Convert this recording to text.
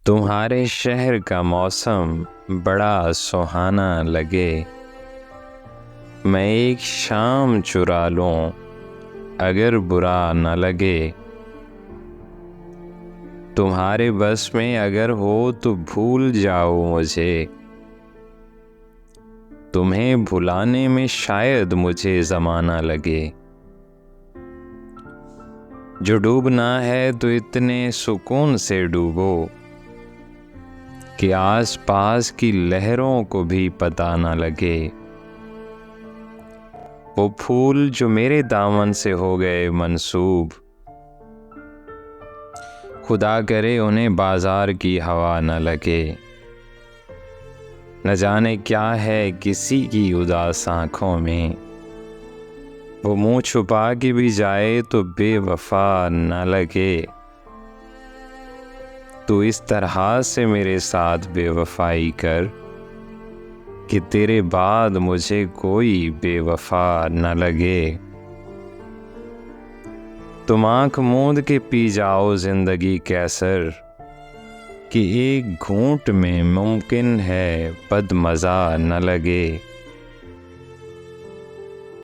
तुम्हारे शहर का मौसम बड़ा सुहाना लगे। मैं एक शाम चुरा लूं अगर बुरा न लगे। तुम्हारे बस में अगर हो तो भूल जाओ मुझे। तुम्हें भुलाने में शायद मुझे ज़माना लगे। जो डूबना है तो इतने सुकून से डूबो कि आस पास की लहरों को भी पता न लगे। वो फूल जो मेरे दामन से हो गए मंसूब, खुदा करे उन्हें बाजार की हवा न लगे। न जाने क्या है किसी की उदास आँखों में, वो मुंह छुपा के भी जाए तो बेवफा न लगे। तू इस तरह से मेरे साथ बेवफाई कर कि तेरे बाद मुझे कोई बेवफा न लगे। तुम आँख मूंद के पी जाओ जिंदगी कैसर कि एक घूंट में मुमकिन है बदमज़ा न लगे।